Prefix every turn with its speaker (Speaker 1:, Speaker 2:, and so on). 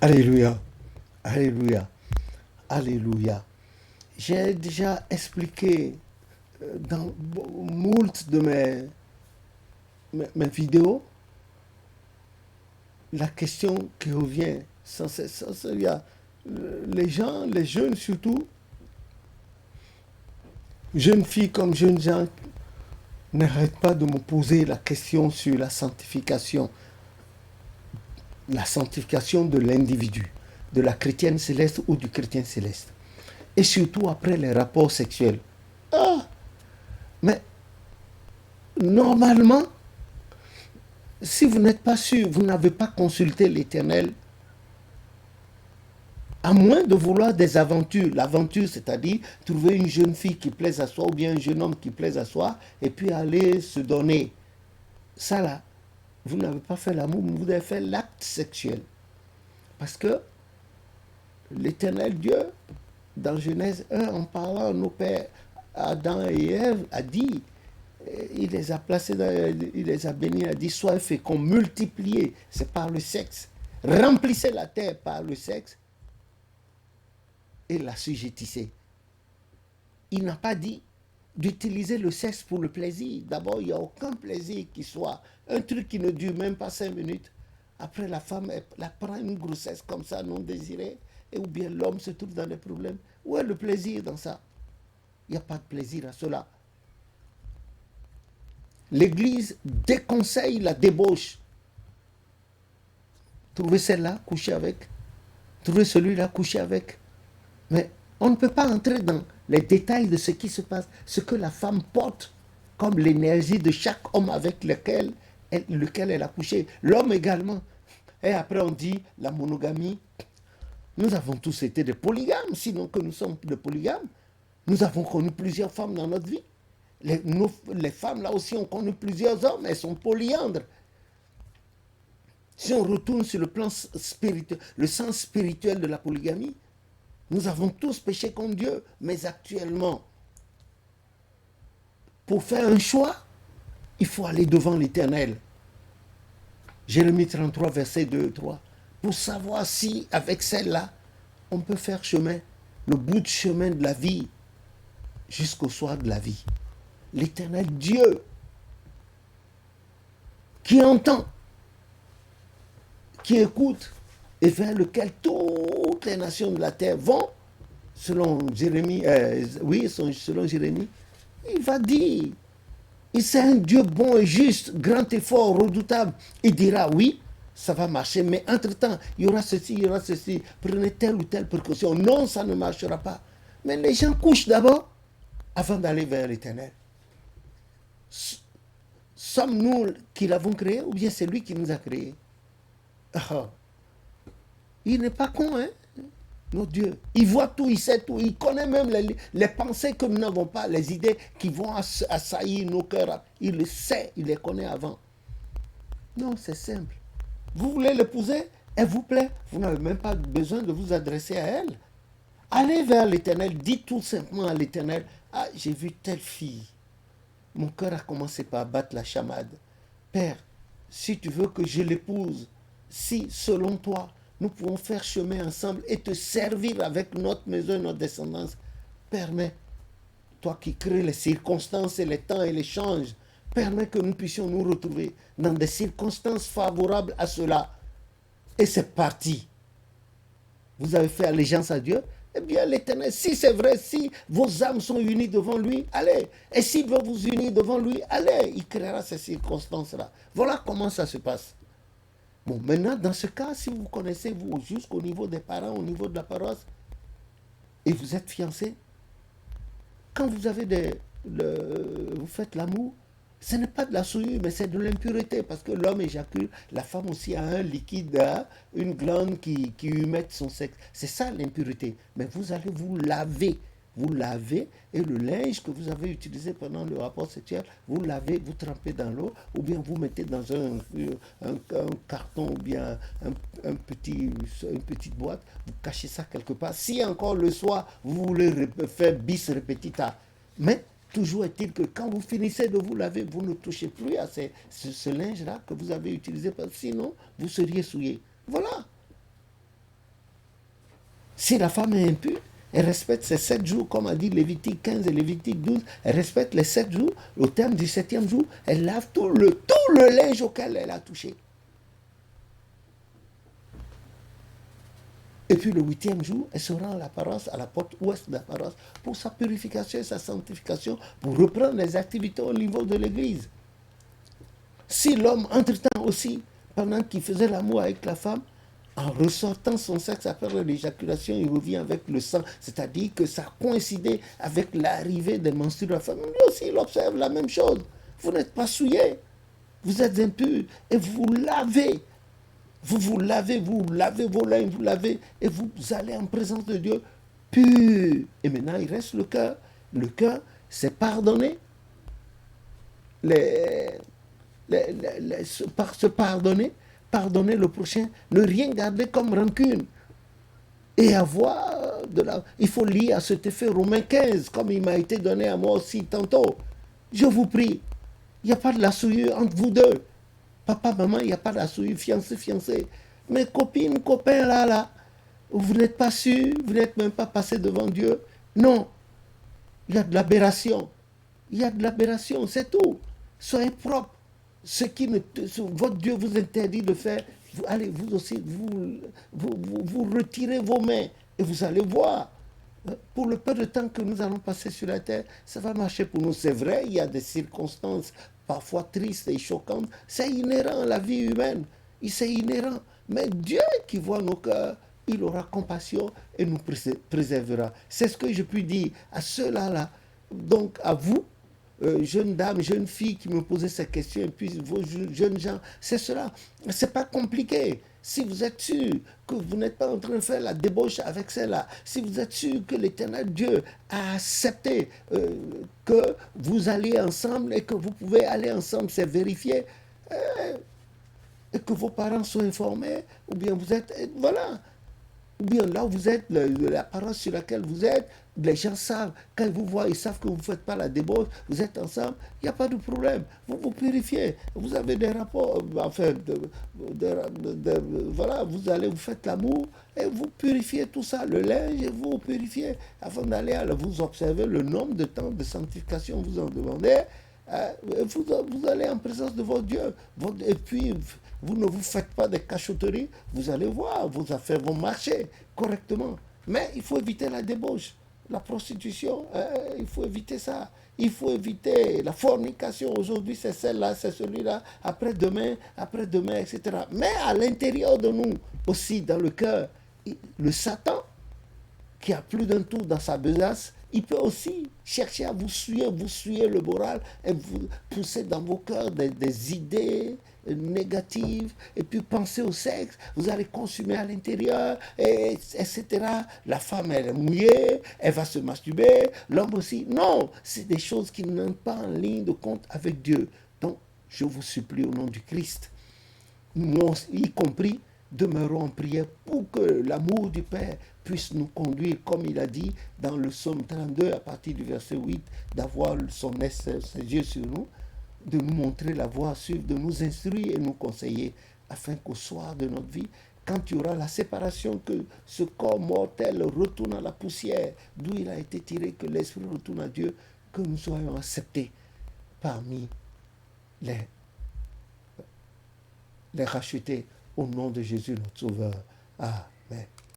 Speaker 1: Alléluia. Alléluia. Alléluia. J'ai déjà expliqué dans moult de mes vidéos la question qui revient sans cesse. Il y a les gens, les jeunes surtout, jeunes filles comme jeunes gens, n'arrêtent pas de me poser la question sur la sanctification de l'individu, de la chrétienne céleste ou du chrétien céleste. Et surtout après les rapports sexuels. Ah, mais normalement, si vous n'êtes pas sûr, vous n'avez pas consulté l'Éternel, à moins de vouloir des aventures, l'aventure, c'est-à-dire trouver une jeune fille qui plaise à soi ou bien un jeune homme qui plaise à soi, et puis aller se donner. Ça là, vous n'avez pas fait l'amour, mais vous avez fait l'acte sexuel. Parce que l'Éternel Dieu, dans Genèse 1, en parlant à nos pères Adam et Ève, a dit, il les a placés, il les a bénis, il a dit, soyez féconds, multipliez, c'est par le sexe. Remplissez la terre par le sexe et l'assujettissez. Il n'a pas dit d'utiliser le sexe pour le plaisir. D'abord, il n'y a aucun plaisir qui soit un truc qui ne dure même pas 5 minutes. Après, la femme, elle prend une grossesse comme ça, non désirée, et ou bien l'homme se trouve dans des problèmes. Où est le plaisir dans ça? Il n'y a pas de plaisir à cela. L'Église déconseille la débauche. Trouvez celle-là, coucher avec. Trouvez celui-là, coucher avec. Mais on ne peut pas entrer dans les détails de ce qui se passe, ce que la femme porte comme l'énergie de chaque homme avec lequel elle a couché. L'homme également. Et après on dit la monogamie. Nous avons tous été des polygames, sinon que nous sommes des polygames. Nous avons connu plusieurs femmes dans notre vie. Les femmes là aussi ont connu plusieurs hommes, elles sont polyandres. Si on retourne sur le plan spirituel, le sens spirituel de la polygamie, nous avons tous péché contre Dieu, mais actuellement, pour faire un choix, il faut aller devant l'Éternel. Jérémie 33, verset 2 et 3. Pour savoir si, avec celle-là, on peut faire chemin, le bout de chemin de la vie, jusqu'au soir de la vie. L'Éternel Dieu, qui entend, qui écoute, et vers lequel toutes les nations de la terre vont, selon Jérémie, selon Jérémie, il va dire, c'est un Dieu bon et juste, grand et fort, redoutable. Il dira oui, ça va marcher, mais entre-temps, il y aura ceci, prenez telle ou telle précaution. Non, ça ne marchera pas. Mais les gens couchent d'abord avant d'aller vers l'Éternel. Sommes-nous qui l'avons créé ou bien c'est lui qui nous a créés? Oh. Il n'est pas con, hein? Notre Dieu. Il voit tout, il sait tout. Il connaît même les pensées que nous n'avons pas, les idées qui vont assaillir nos cœurs. Il le sait, il les connaît avant. Non, c'est simple. Vous voulez l'épouser? Elle vous plaît. Vous n'avez même pas besoin de vous adresser à elle. Allez vers l'Éternel. Dites tout simplement à l'Éternel, ah, j'ai vu telle fille. Mon cœur a commencé par battre la chamade. Père, si tu veux que je l'épouse, si selon toi, nous pouvons faire chemin ensemble et te servir avec notre maison et notre descendance, permets, toi qui crées les circonstances et les temps et les changes, permets que nous puissions nous retrouver dans des circonstances favorables à cela. Et c'est parti. Vous avez fait allégeance à Dieu, eh bien l'Éternel, si c'est vrai, si vos âmes sont unies devant lui, allez. Et s'il veut vous unir devant lui, allez. Il créera ces circonstances-là. Voilà comment ça se passe. Bon, maintenant, dans ce cas, si vous connaissez, vous, jusqu'au niveau des parents, au niveau de la paroisse, et vous êtes fiancé, quand vous avez vous faites l'amour, ce n'est pas de la souillure, mais c'est de l'impureté, parce que l'homme éjacule, la femme aussi a un liquide, une glande qui humecte son sexe. C'est ça l'impureté. Mais vous allez vous lavez, et le linge que vous avez utilisé pendant le rapport sexuel, vous lavez, vous trempez dans l'eau, ou bien vous mettez dans un carton, ou bien une petite boîte, vous cachez ça quelque part. Si encore le soir, vous voulez faire bis repetita, mais toujours est-il que quand vous finissez de vous laver, vous ne touchez plus à ce linge-là que vous avez utilisé, parce que sinon, vous seriez souillé. Voilà. Si la femme est impure, elle respecte ses 7 jours, comme a dit Lévitique 15 et Lévitique 12. Elle respecte les 7 jours. Au terme du 7e jour, elle lave tout le linge auquel elle a touché. Et puis le 8e jour, elle se rend à l'apparence, à la porte ouest de l'apparence, pour sa purification et sa sanctification, pour reprendre les activités au niveau de l'église. Si l'homme, entre-temps aussi, pendant qu'il faisait l'amour avec la femme, en ressortant son sexe après l'éjaculation, il revient avec le sang, c'est-à-dire que ça coïncidait avec l'arrivée des menstrues de la femme. Lui aussi, il observe la même chose. Vous n'êtes pas souillé, vous êtes impur et vous lavez. Vous lavez vos linges, vous lavez et vous allez en présence de Dieu pur. Et maintenant, il reste le cœur. Le cœur, c'est pardonner. Les, se pardonner, pardonner le prochain, ne rien garder comme rancune. Et avoir de la... Il faut lire à cet effet Romains 15, comme il m'a été donné à moi aussi tantôt. Je vous prie, il n'y a pas de la souillure entre vous deux. Papa, maman, il n'y a pas de la souillure, fiancé, fiancé. Mes copines, copains, là, vous n'êtes pas sûrs, vous n'êtes même pas passé devant Dieu. Non, il y a de l'aberration. Il y a de l'aberration, c'est tout. Soyez propres. Ce qui votre Dieu vous interdit de faire, vous allez vous aussi, vous retirez vos mains et vous allez voir. Pour le peu de temps que nous allons passer sur la terre, ça va marcher pour nous. C'est vrai, il y a des circonstances parfois tristes et choquantes. C'est inhérent à la vie humaine. C'est inhérent. Mais Dieu qui voit nos cœurs, il aura compassion et nous préservera. C'est ce que je puis dire à ceux-là. Donc à vous, jeunes dames, jeunes filles qui me posaient ces questions, et puis vos jeunes gens, c'est cela. C'est pas compliqué. Si vous êtes sûr que vous n'êtes pas en train de faire la débauche avec celle-là, si vous êtes sûr que l'Éternel Dieu a accepté que vous alliez ensemble et que vous pouvez aller ensemble, c'est vérifié, et que vos parents soient informés, ou bien vous êtes, voilà, ou bien là où vous êtes, la parole sur laquelle vous êtes, les gens savent, quand ils vous voient, ils savent que vous ne faites pas la débauche, vous êtes ensemble, il n'y a pas de problème. Vous vous purifiez, vous avez des rapports, enfin, voilà, vous allez, vous faites l'amour, et vous purifiez tout ça, le linge, et vous purifiez. Avant d'aller, vous observez le nombre de temps de sanctification, vous en demandez, vous allez en présence de votre Dieu. Et puis, vous ne vous faites pas des cachotteries, vous allez voir, vos affaires vont marcher correctement. Mais il faut éviter la débauche, la prostitution, il faut éviter ça. Il faut éviter la fornication. Aujourd'hui, c'est celle-là, c'est celui-là. Après-demain, etc. Mais à l'intérieur de nous, aussi dans le cœur, le Satan, qui a plus d'un tour dans sa besace, il peut aussi chercher à vous souiller le moral et vous pousser dans vos cœurs des idées négatives et puis penser au sexe, vous allez consommer à l'intérieur, etc. La femme, elle est mouillée, elle va se masturber, l'homme aussi. Non, c'est des choses qui n'entrent pas en ligne de compte avec Dieu. Donc, je vous supplie au nom du Christ, nous y compris, demeurons en prière pour que l'amour du Père puisse nous conduire, comme il a dit dans le psaume 32, à partir du verset 8, d'avoir ses yeux sur nous, de nous montrer la voie à suivre, de nous instruire et nous conseiller, afin qu'au soir de notre vie, quand il y aura la séparation, que ce corps mortel retourne à la poussière, d'où il a été tiré, que l'esprit retourne à Dieu, que nous soyons acceptés parmi les racheter au nom de Jésus notre Sauveur. Amen.